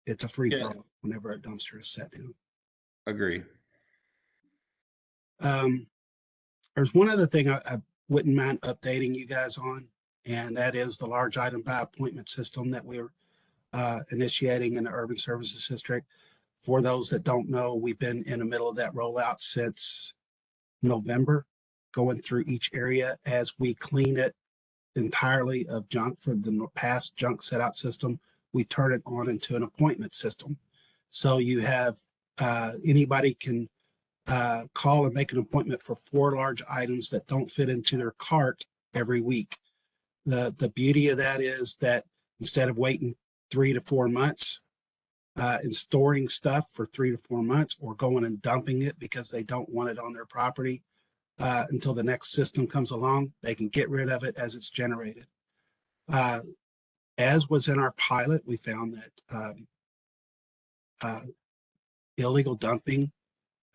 it's a free for all whenever a dumpster is set down. Agree. There's one other thing I wouldn't mind updating you guys on, and that is the large item by appointment system that we're initiating in the Urban Services District. For those that don't know, we've been in the middle of that rollout since November, going through each area as we clean it entirely of junk from the past junk set out system. We turn it on into an appointment system. So you have anybody can call and make an appointment for 4 large items that don't fit into their cart every week. The beauty of that is that instead of waiting 3 to 4 months and storing stuff for 3 to 4 months, or going and dumping it because they don't want it on their property until the next system comes along, they can get rid of it as it's generated. As was in our pilot, we found that illegal dumping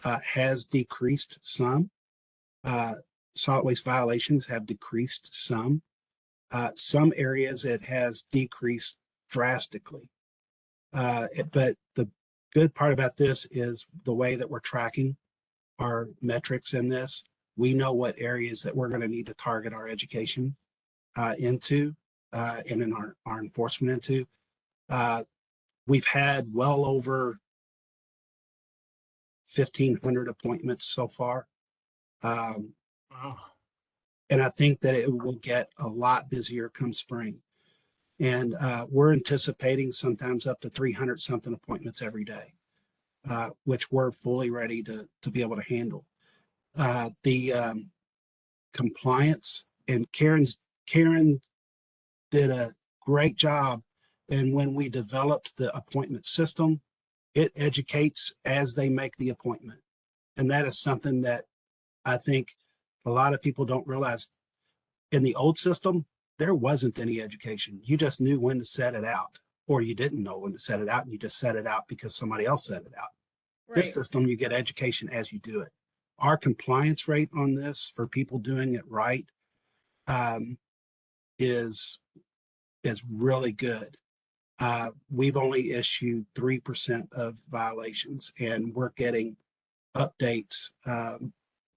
has decreased some. solid waste violations have decreased some. Some areas it has decreased drastically. But the good part about this is the way that we're tracking our metrics in this. We know what areas that we're going to need to target our education into and in our enforcement into. We've had well over 1,500 appointments so far. Wow. And I think that it will get a lot busier come spring. And we're anticipating sometimes up to 300 something appointments every day, which we're fully ready to be able to handle. The compliance, and Karen did a great job. And when we developed the appointment system, it educates as they make the appointment. And that is something that I think a lot of people don't realize. In the old system, there wasn't any education. You just knew when to set it out, or you didn't know when to set it out, and you just set it out because somebody else set it out. This Right. system, you get education as you do it. Our compliance rate on this for people doing it right is really good. We've only issued 3% of violations, and we're getting updates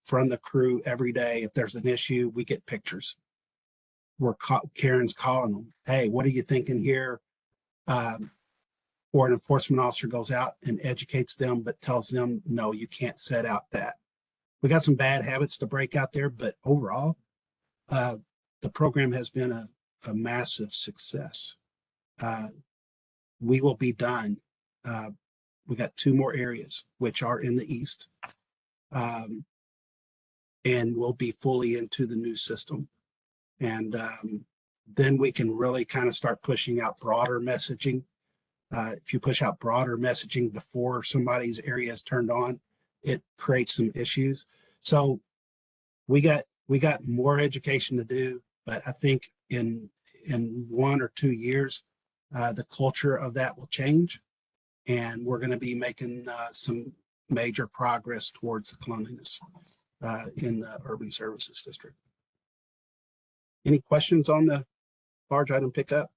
from the crew every day. If there's an issue, we get pictures. Karen's calling them. Hey, what are you thinking here? Or an enforcement officer goes out and educates them, but tells them, no, you can't set out that. We got some bad habits to break out there, but overall, the program has been a massive success. We will be done. We got 2 more areas, which are in the east, and we'll be fully into the new system. And then we can really kind of start pushing out broader messaging. If you push out broader messaging before somebody's area is turned on, it creates some issues. So we got more education to do, but I think in 1 or 2 years, the culture of that will change, and we're going to be making some major progress towards the cleanliness in the urban services district. Any questions on the large item pickup?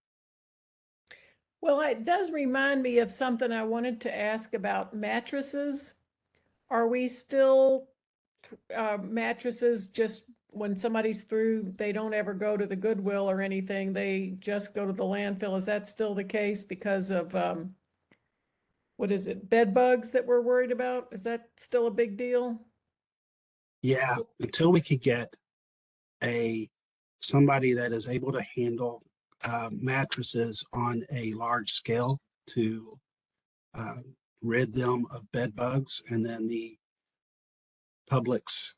Well, it does remind me of something I wanted to ask about mattresses. Are we still mattresses just when somebody's through, they don't ever go to the Goodwill or anything, they just go to the landfill? Is that still the case because of what is it, bed bugs that we're worried about? Is that still a big deal? Yeah, until we could get somebody that is able to handle mattresses on a large scale to rid them of bed bugs, and then the public's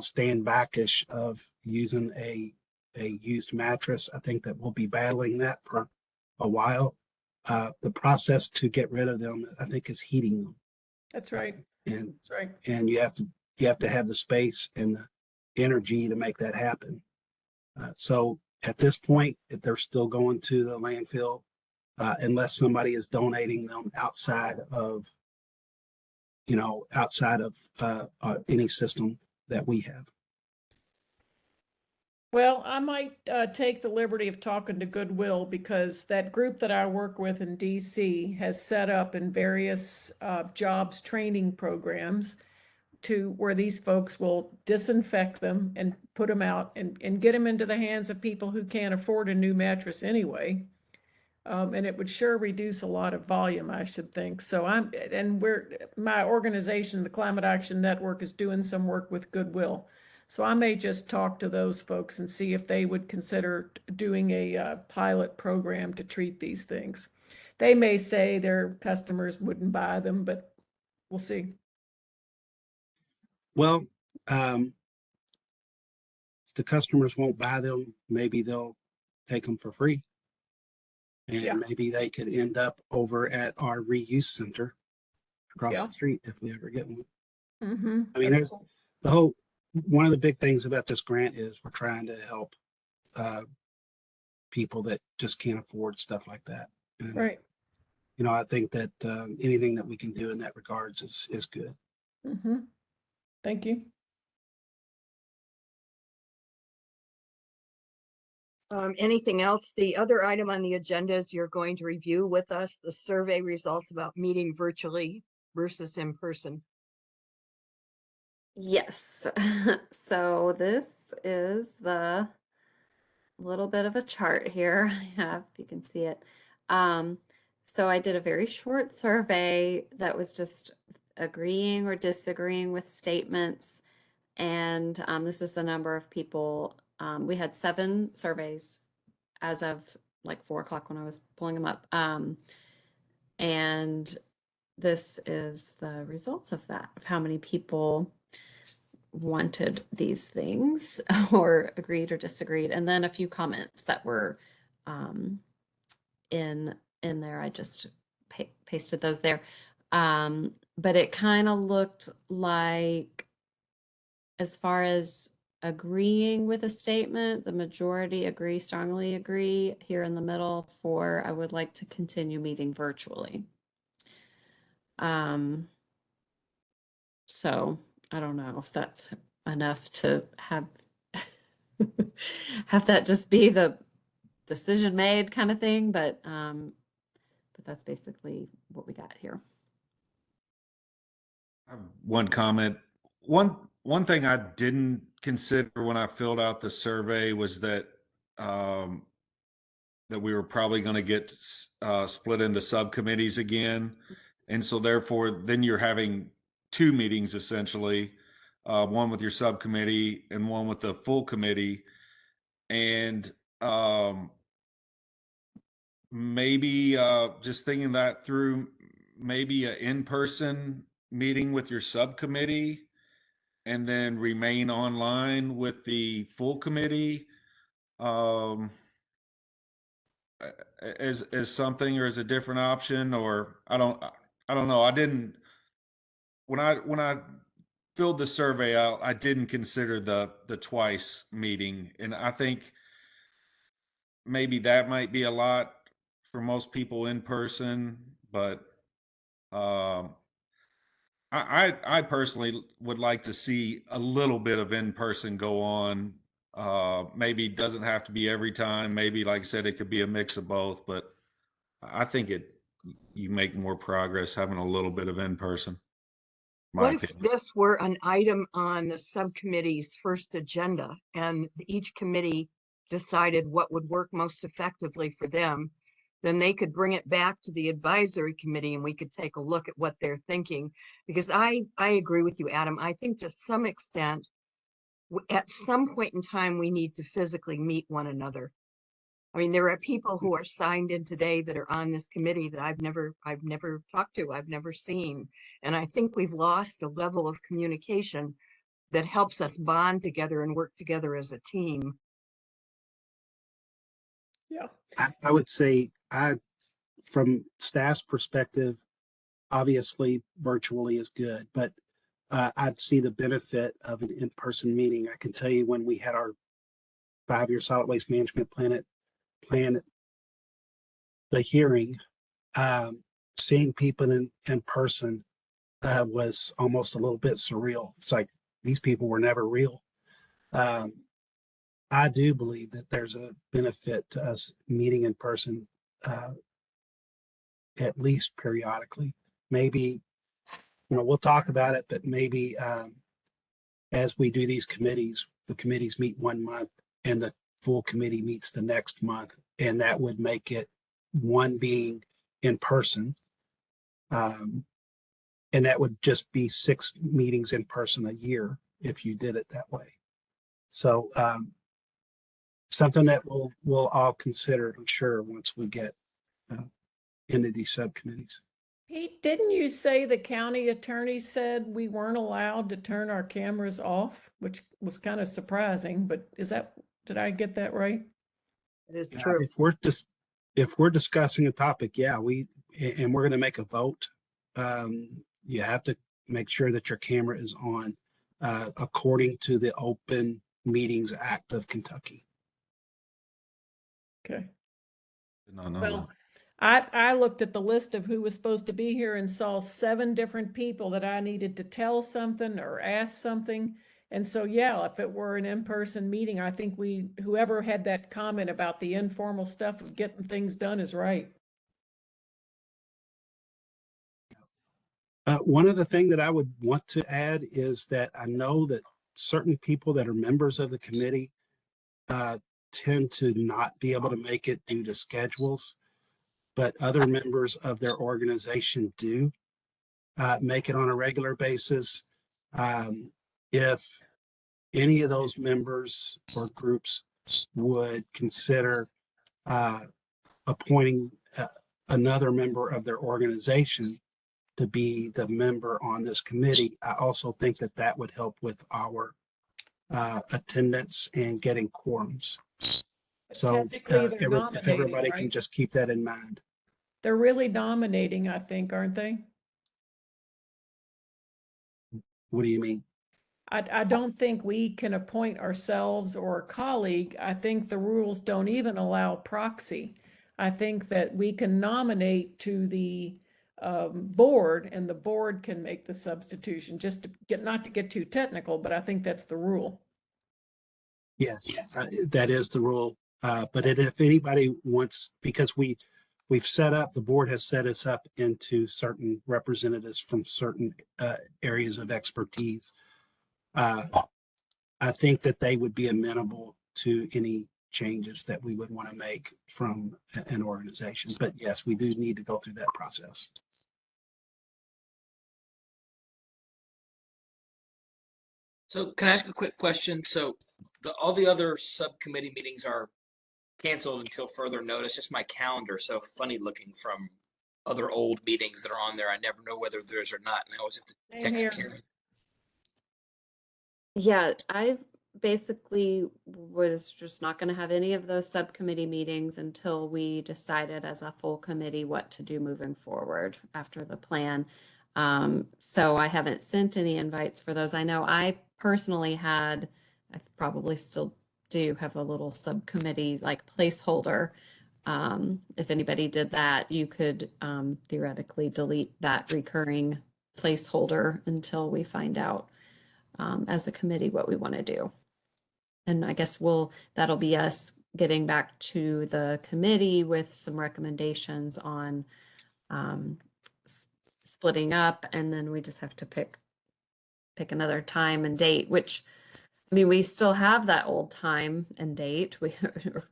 stand backish of using a used mattress. I think that we'll be battling that for a while. The process to get rid of them, I think, is heating them. That's right. And That's right. and you have to have the space and the energy to make that happen. So at this point, if they're still going to the landfill, unless somebody is donating them outside of any system that we have. Well, I might take the liberty of talking to Goodwill, because that group that I work with in DC has set up in various jobs training programs to where these folks will disinfect them and put them out and get them into the hands of people who can't afford a new mattress anyway. And it would sure reduce a lot of volume, I should think. So my organization, the Climate Action Network, is doing some work with Goodwill. So I may just talk to those folks and see if they would consider doing a pilot program to treat these things. They may say their customers wouldn't buy them, but we'll see. Well, if the customers won't buy them, maybe they'll take them for free. And Yeah. maybe they could end up over at our reuse center across Yeah. the street if we ever get one. Mm-hmm. I mean, there's one of the big things about this grant is we're trying to help people that just can't afford stuff like that. And, Right. I think that anything that we can do in that regards is good. Mm-hmm. Thank you. Anything else? The other item on the agenda is you're going to review with us the survey results about meeting virtually versus in person. Yes. So this is the little bit of a chart here I have, if you can see it. So I did a very short survey that was just agreeing or disagreeing with statements. And this is the number of people. We had 7 surveys as of like 4 o'clock when I was pulling them up. And this is the results of that, of how many people wanted these things or agreed or disagreed, and then a few comments that were in there. I just pasted those there. But it kind of looked like, as far as agreeing with a statement, the majority agree, strongly agree. Here in the middle for I would like to continue meeting virtually. So I don't know if that's enough to have have that just be the decision made kind of thing, but that's basically what we got here. I have one comment. One thing I didn't consider when I filled out the survey was that that we were probably going to get split into subcommittees again, and so therefore then you're having 2 meetings essentially, one with your subcommittee and one with the full committee, and maybe just thinking that through, maybe an in-person meeting with your subcommittee and then remain online with the full committee as something, or as a different option, or I don't know. I didn't, when I filled the survey out, I didn't consider the twice meeting, and I think maybe that might be a lot for most people in person, but I personally would like to see a little bit of in person go on. Maybe it doesn't have to be every time. Maybe, like I said, it could be a mix of both, but I think you make more progress having a little bit of in person. What if this were an item on the subcommittee's first agenda and each committee decided what would work most effectively for them? Then they could bring it back to the advisory committee and we could take a look at what they're thinking. Because I agree with you, Adam. I think to some extent, at some point in time, we need to physically meet one another. I mean, there are people who are signed in today that are on this committee that I've never talked to, I've never seen. And I think we've lost a level of communication that helps us bond together and work together as a team. Yeah. I would say, from staff's perspective, obviously virtually is good, but I'd see the benefit of an in-person meeting. I can tell you, when we had our 5-year solid waste management plan, the hearing, seeing people in person was almost a little bit surreal. It's like these people were never real. I do believe that there's a benefit to us meeting in person at least periodically. Maybe, we'll talk about it, but maybe as we do these committees, the committees meet 1 month and the full committee meets the next month, and that would make it one being in person. And that would just be 6 meetings in person a year if you did it that way. So something that we'll all consider, I'm sure, once we get into these subcommittees. Pete, didn't you say the county attorney said we weren't allowed to turn our cameras off, which was kind of surprising, but did I get that right? It is true. If we're discussing a topic, yeah, and we're going to make a vote, you have to make sure that your camera is on according to the Open Meetings Act of Kentucky. Okay. Did not know Well, I looked at the list of who was supposed to be here and saw 7 different people that I needed to tell something or ask something. And so, yeah, if it were an in-person meeting, I think whoever had that comment about the informal stuff of getting things done is right. One other thing that I would want to add is that I know that certain people that are members of the committee tend to not be able to make it due to schedules, but other members of their organization do make it on a regular basis. If any of those members or groups would consider appointing another member of their organization to be the member on this committee, I also think that that would help with our attendance and getting quorums. So Technically, they're if everybody nominating, can right? just keep that in mind. They're really nominating, I think, aren't they? What do you mean? I don't think we can appoint ourselves or a colleague. I think the rules don't even allow proxy. I think that we can nominate to the board, and the board can make the substitution, just to get, not to get too technical, but I think that's the rule. Yes, that is the rule. But if anybody wants, because we've set up, the board has set us up into certain representatives from certain areas of expertise. I think that they would be amenable to any changes that we would want to make from an organization. But yes, we do need to go through that process. So can I ask a quick question? So all the other subcommittee meetings are canceled until further notice. Just my calendar so funny looking from other old meetings that are on there. I never know whether there's or not, and I always have to Same text here. Karen. Yeah, I basically was just not going to have any of those subcommittee meetings until we decided as a full committee what to do moving forward after the plan. So I haven't sent any invites for those. I know I personally had, I probably still do have a little subcommittee like placeholder. If anybody did that, you could theoretically delete that recurring placeholder until we find out as a committee what we want to do. And I guess that'll be us getting back to the committee with some recommendations on splitting up, and then we just have to pick another time and date, which, I mean, we still have that old time and date,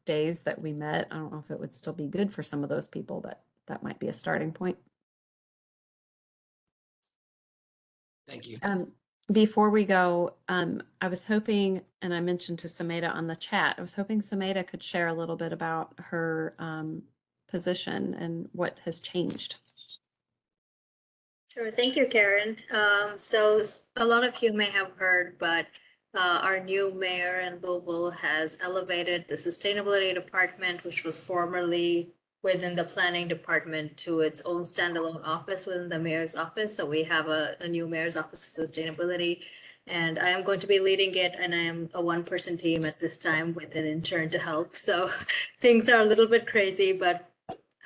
days that we met. I don't know if it would still be good for some of those people, but that might be a starting point. Thank you. Before we go, I was hoping, and I mentioned to Sameda on the chat, I was hoping Sameda could share a little bit about her position and what has changed. Sure. Thank you, Karen. So a lot of you may have heard, but our new mayor in Louisville has elevated the sustainability department, which was formerly within the planning department, to its own standalone office within the mayor's office. So we have a new mayor's office of sustainability, and I am going to be leading it, and I am a one-person team at this time with an intern to help. So things are a little bit crazy, but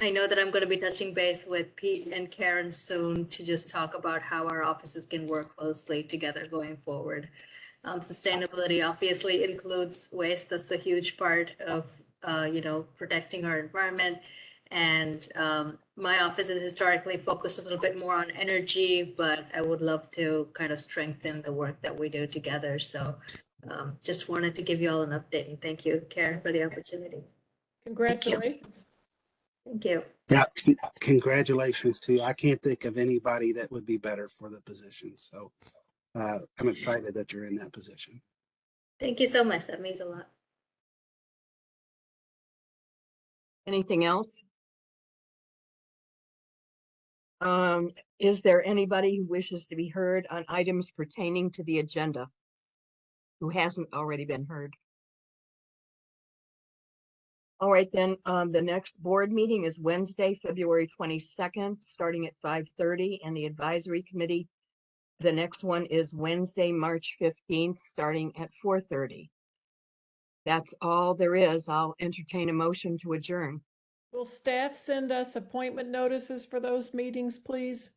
I know that I'm going to be touching base with Pete and Karen soon to just talk about how our offices can work closely together going forward. Sustainability obviously includes waste. That's a huge part of, protecting our environment. And my office is historically focused a little bit more on energy, but I would love to kind of strengthen the work that we do together. So just wanted to give you all an update, and thank you, Karen, for the opportunity. Congratulations. Thank you. Yeah, congratulations to you. I can't think of anybody that would be better for the position. So I'm excited that you're in that position. Thank you so much. That means a lot. Anything else? Is there anybody who wishes to be heard on items pertaining to the agenda who hasn't already been heard? All right, then, the next board meeting is Wednesday, February 22nd, starting at 5:30, and the advisory committee, the next one is Wednesday, March 15th, starting at 4:30. That's all there is. I'll entertain a motion to adjourn. Will staff send us appointment notices for those meetings, please?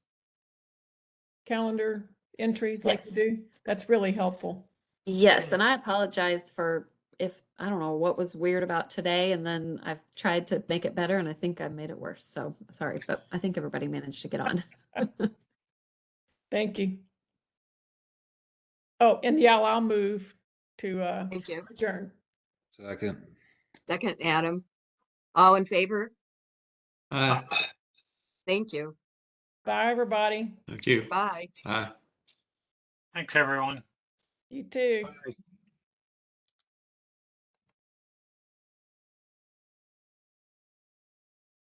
Calendar entries like you Yes. do? That's really helpful. Yes, Good. and I apologize for if I don't know what was weird about today, and then I've tried to make it better, and I think I made it worse. So sorry, but I think everybody managed to get on. Thank you. Oh, and yeah, I'll move to Thank you. adjourn. Second. Second, Adam. All in favor? Uh, Thank you. Bye, everybody. thank you. Bye. Bye. Thanks, everyone. You too. Bye.